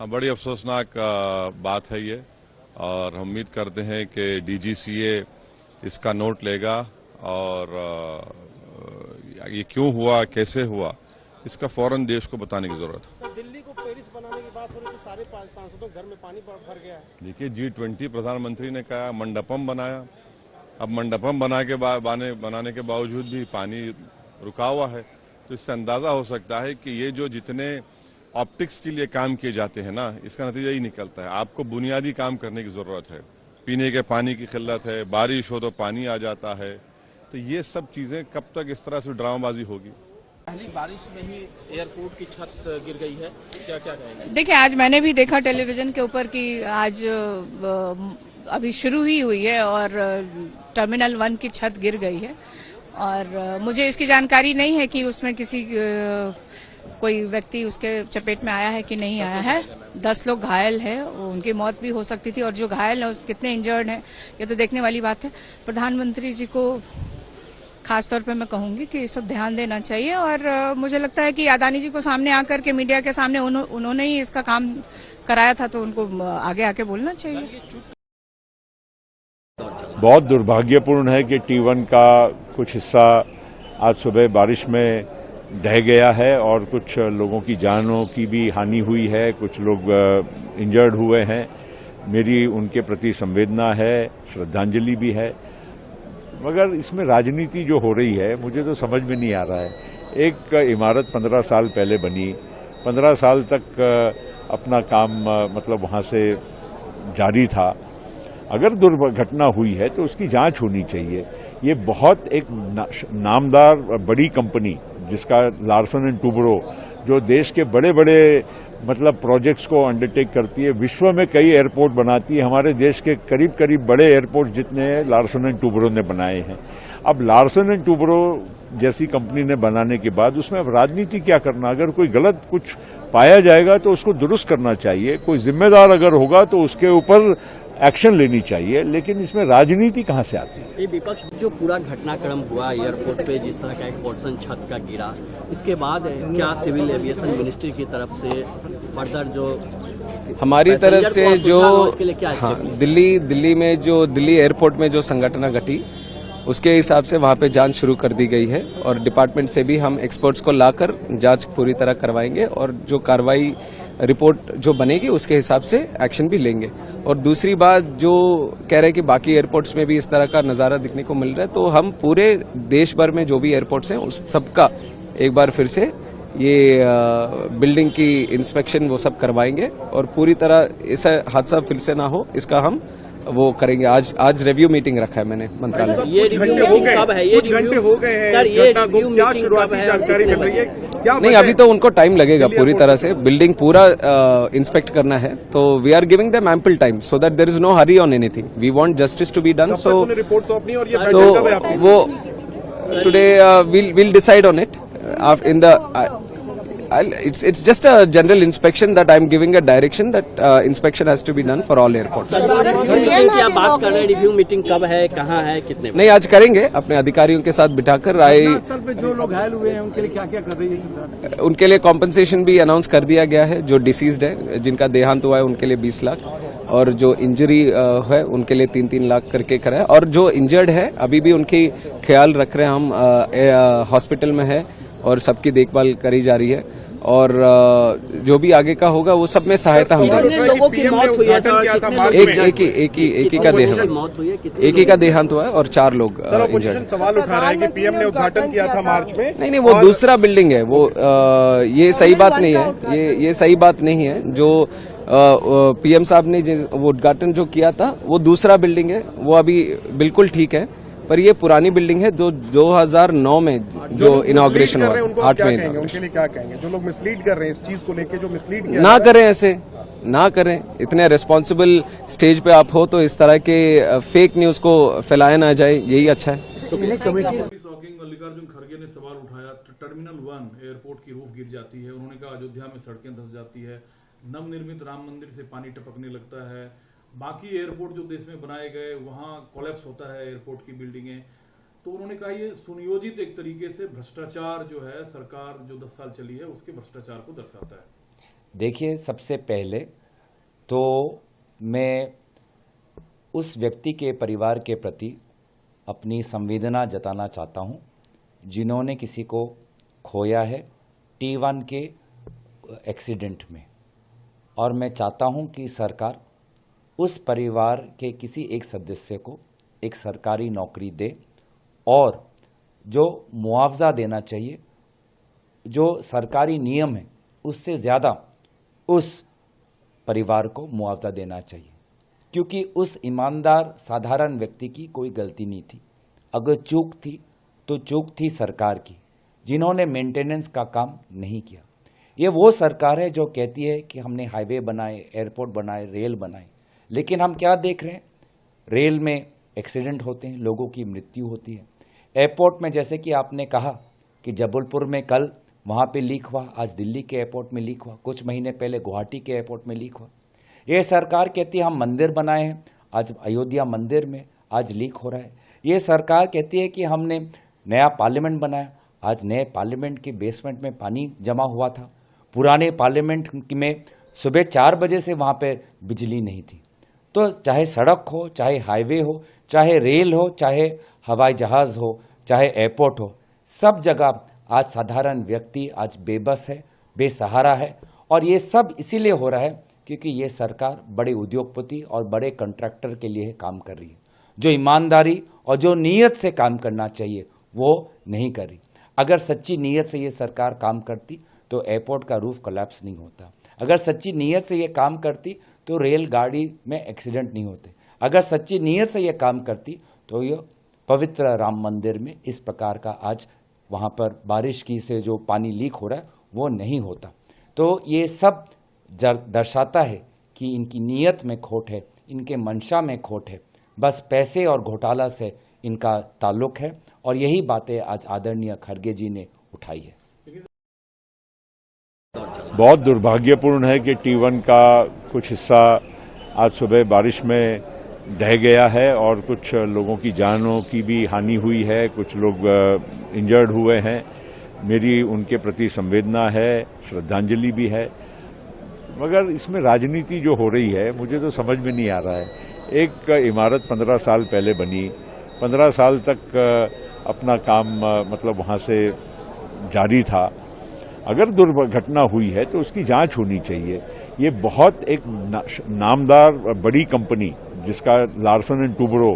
बड़ी अफसोसनाक बात है ये, और हम उम्मीद करते हैं कि डीजीसीए इसका नोट लेगा और ये क्यों हुआ, कैसे हुआ, इसका फौरन देश को बताने की जरूरत है। सर, दिल्ली को पेरिस बनाने की बात हो रही थी, सारे सांसदों घर में पानी भर गया है। देखिए, G20 प्रधानमंत्री ने कहा, मंडपम बनाया। अब मंडपम बनाने के बावजूद भी पानी रुका हुआ है, तो इससे अंदाजा हो सकता है कि ये जो जितने ऑप्टिक्स के लिए काम किए जाते हैं ना, इसका नतीजा ही निकलता है। आपको बुनियादी काम करने की जरूरत है। पीने के पानी की किल्लत है, बारिश हो तो पानी आ जाता है, तो ये सब चीजें कब तक इस तरह से ड्रामाबाजी होगी। पहली बारिश में ही एयरपोर्ट की छत गिर गई है, क्या कहेंगे? देखिए, आज मैंने भी देखा टेलीविजन के ऊपर कि आज अभी शुरू ही हुई है और टर्मिनल 1 की छत गिर गई है, और मुझे इसकी जानकारी नहीं है कि उसमें किसी कोई व्यक्ति उसके चपेट में आया है कि नहीं आया है। 10 लोग घायल हैं, उनकी मौत भी हो सकती थी, और जो घायल है कितने इंजर्ड हैं ये तो देखने वाली बात है। प्रधानमंत्री जी को खासतौर पे मैं कहूंगी कि ये सब ध्यान देना चाहिए, और मुझे लगता है कि अदानी जी को सामने आकर के मीडिया के सामने उन्होंने ही इसका काम कराया था, तो उनको आगे आके बोलना चाहिए। बहुत दुर्भाग्यपूर्ण है कि T1 का कुछ हिस्सा आज सुबह बारिश में ढह गया है और कुछ लोगों की जानों की भी हानि हुई है, कुछ लोग इंजर्ड हुए हैं। मेरी उनके प्रति संवेदना है, श्रद्धांजलि भी है, मगर इसमें राजनीति जो हो रही है मुझे तो समझ में नहीं आ रहा है। एक इमारत 15 साल पहले बनी, 15 साल तक अपना काम मतलब वहां से जारी था। अगर दुर्घटना हुई है तो उसकी जांच होनी चाहिए। ये बहुत एक नामदार बड़ी कंपनी जिसका लार्सन एंड टूब्रो, जो देश के बड़े बड़े मतलब प्रोजेक्ट्स को अंडरटेक करती है, विश्व में कई एयरपोर्ट बनाती है। हमारे देश के करीब करीब बड़े एयरपोर्ट जितने लार्सन एंड टूब्रो ने बनाए हैं। अब लार्सन एंड टूब्रो जैसी कंपनी ने बनाने के बाद उसमें अब राजनीति क्या करना। अगर कोई गलत कुछ पाया जाएगा तो उसको दुरुस्त करना चाहिए। कोई जिम्मेदार अगर होगा तो उसके ऊपर एक्शन लेनी चाहिए, लेकिन इसमें राजनीति कहां से आती है? ये विपक्ष जो पूरा घटनाक्रम हुआ एयरपोर्ट पे, जिस तरह का एक पोर्शन छत का गिरा, इसके बाद क्या सिविल एविएशन मिनिस्ट्री की तरफ से फर्दर जो हमारी तरफ से जो इसके लिए क्या दिल्ली एयरपोर्ट में जो संघटना घटी, उसके हिसाब से वहां पे जांच शुरू कर दी गई है, और डिपार्टमेंट से भी हम एक्सपर्ट्स को लाकर जांच पूरी तरह करवाएंगे, और जो कार्रवाई रिपोर्ट जो बनेगी उसके हिसाब से एक्शन भी लेंगे। और दूसरी बात जो कह रहे हैं कि बाकी एयरपोर्ट्स में भी इस तरह का नजारा दिखने को मिल रहा है, तो हम पूरे देश भर में जो भी एयरपोर्ट्स हैं उस सबका एक बार फिर से ये बिल्डिंग की इंस्पेक्शन वो सब करवाएंगे, और पूरी तरह ऐसा हादसा फिर से ना हो इसका हम वो करेंगे। आज रिव्यू मीटिंग रखा है मैंने मंत्रालय में। ये रिव्यू मीटिंग कब है? ये घंटे हो गए हैं सर, ये रिव्यू मीटिंग कब है? जानकारी मिल रही है क्या? नहीं, अभी तो उनको टाइम लगेगा पूरी तरह से बिल्डिंग पूरा इंस्पेक्ट करना है, तो we are giving them ample time so that there is no hurry on anything. We want justice to be done, so वो today we'll decide on it in the it's just a general inspection that I'm giving a direction that inspection has to be done for all airports. क्या बात कर रहे हैं? Review meeting कब है, कहाँ है, कितने? नहीं, आज करेंगे अपने अधिकारियों के साथ बिठाकर। जो लोग घायल हुए हैं उनके लिए क्या कर रही है? उनके लिए कॉम्पनसेशन भी अनाउंस कर दिया गया है। जो डिसीज्ड है, जिनका देहांत हुआ है, उनके लिए 20 लाख, और जो इंजरी है उनके लिए 3-3 लाख करके कराया, और जो इंजर्ड है अभी भी उनकी ख्याल रख रहे हैं हम, हॉस्पिटल में है और सबकी देखभाल करी जा रही है, और जो भी आगे का होगा वो सब में सहायता हम देंगे। लोगों की मौत हुई है, एक ही का देहांत हुआ है और 4 लोग इंजर्ड। सवाल उठा रहा है कि पीएम ने उद्घाटन किया था मार्च में। नहीं, वो दूसरा बिल्डिंग है, वो ये सही बात नहीं है, ये सही बात नहीं है। जो पीएम साहब ने वो उद्घाटन जो किया था वो दूसरा बिल्डिंग है, वो अभी बिल्कुल ठीक है, पर ये पुरानी बिल्डिंग है जो 2009 में जो इनॉग्रेशन हुआ, 8 में। उनके लिए क्या कहेंगे जो लोग मिसलीड कर रहे हैं इस चीज को लेके, जो मिसलीड ना करें, ऐसे ना करें। इतने रिस्पॉन्सिबल स्टेज पे आप हो तो इस तरह के फेक न्यूज को फैलाया ना जाए, यही अच्छा है। मल्लिकार्जुन खड़गे ने सवाल उठाया, टर्मिनल 1 एयरपोर्ट की रूफ गिर जाती है, उन्होंने कहा अयोध्या में सड़कें धंस जाती है, नवनिर्मित राम मंदिर से पानी टपकने लगता है, बाकी एयरपोर्ट जो देश में बनाए गए वहां कोलैप्स होता है एयरपोर्ट की बिल्डिंगें। तो उन्होंने कहा ये सुनियोजित एक तरीके से भ्रष्टाचार जो है, सरकार जो 10 साल चली है उसके भ्रष्टाचार को दर्शाता है। देखिए, सबसे पहले तो मैं उस व्यक्ति के परिवार के प्रति अपनी संवेदना जताना चाहता हूं जिन्होंने किसी को खोया है T1 के एक्सीडेंट में, और मैं चाहता हूं कि सरकार उस परिवार के किसी एक सदस्य को एक सरकारी नौकरी दे और जो मुआवजा देना चाहिए, जो सरकारी नियम है उससे ज़्यादा उस परिवार को मुआवजा देना चाहिए, क्योंकि उस ईमानदार साधारण व्यक्ति की कोई गलती नहीं थी। अगर चूक थी तो चूक थी सरकार की, जिन्होंने मेंटेनेंस का काम नहीं किया। ये वो सरकार है जो कहती है कि हमने हाईवे बनाए, एयरपोर्ट बनाए, रेल बनाए, लेकिन हम क्या देख रहे हैं? रेल में एक्सीडेंट होते हैं, लोगों की मृत्यु होती है। एयरपोर्ट में जैसे कि आपने कहा कि जबलपुर में कल वहाँ पे लीक हुआ, आज दिल्ली के एयरपोर्ट में लीक हुआ, कुछ महीने पहले गुवाहाटी के एयरपोर्ट में लीक हुआ। ये सरकार कहती है हम मंदिर बनाए हैं, आज अयोध्या मंदिर में आज लीक हो रहा है। ये सरकार कहती है कि हमने नया पार्लियामेंट बनाया, आज नए पार्लियामेंट के बेसमेंट में पानी जमा हुआ था। पुराने पार्लियामेंट में सुबह 4 बजे से वहाँ पे बिजली नहीं थी। तो चाहे सड़क हो, चाहे हाईवे हो, चाहे रेल हो, चाहे हवाई जहाज़ हो, चाहे एयरपोर्ट हो, सब जगह आज साधारण व्यक्ति आज बेबस है, बेसहारा है। और ये सब इसीलिए हो रहा है क्योंकि ये सरकार बड़े उद्योगपति और बड़े कॉन्ट्रैक्टर के लिए काम कर रही है, जो ईमानदारी और जो नीयत से काम करना चाहिए वो नहीं कर रही। अगर सच्ची नीयत से ये सरकार काम करती तो एयरपोर्ट का रूफ कोलैप्स नहीं होता। अगर सच्ची नीयत से ये काम करती तो रेलगाड़ी में एक्सीडेंट नहीं होते। अगर सच्ची नीयत से ये काम करती तो ये पवित्र राम मंदिर में इस प्रकार का आज वहाँ पर बारिश की से जो पानी लीक हो रहा है वो नहीं होता। तो ये सब दर्शाता है कि इनकी नीयत में खोट है, इनके मंशा में खोट है, बस पैसे और घोटाला से इनका ताल्लुक है। और यही बातें आज आदरणीय खड़गे जी ने उठाई है। बहुत दुर्भाग्यपूर्ण है कि T1 का कुछ हिस्सा आज सुबह बारिश में ढह गया है और कुछ लोगों की जानों की भी हानि हुई है, कुछ लोग इंजर्ड हुए हैं। मेरी उनके प्रति संवेदना है, श्रद्धांजलि भी है, मगर इसमें राजनीति जो हो रही है मुझे तो समझ में नहीं आ रहा है। एक इमारत 15 साल पहले बनी, 15 साल तक अपना काम मतलब वहाँ से जारी था। अगर दुर्घटना हुई है तो उसकी जांच होनी चाहिए। ये बहुत एक नामदार बड़ी कंपनी जिसका लार्सन एंड टूब्रो,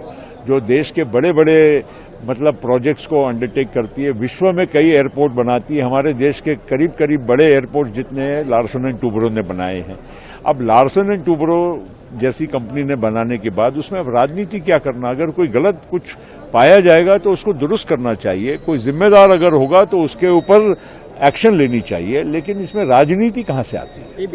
जो देश के बड़े बड़े मतलब प्रोजेक्ट्स को अंडरटेक करती है, विश्व में कई एयरपोर्ट बनाती है। हमारे देश के करीब करीब बड़े एयरपोर्ट जितने लार्सन एंड टूब्रो ने बनाए हैं। अब लार्सन एंड टूब्रो जैसी कंपनी ने बनाने के बाद उसमें अब राजनीति क्या करना? अगर कोई गलत कुछ पाया जाएगा तो उसको दुरुस्त करना चाहिए, कोई जिम्मेदार अगर होगा तो उसके ऊपर एक्शन लेनी चाहिए, लेकिन इसमें राजनीति कहाँ से आती है?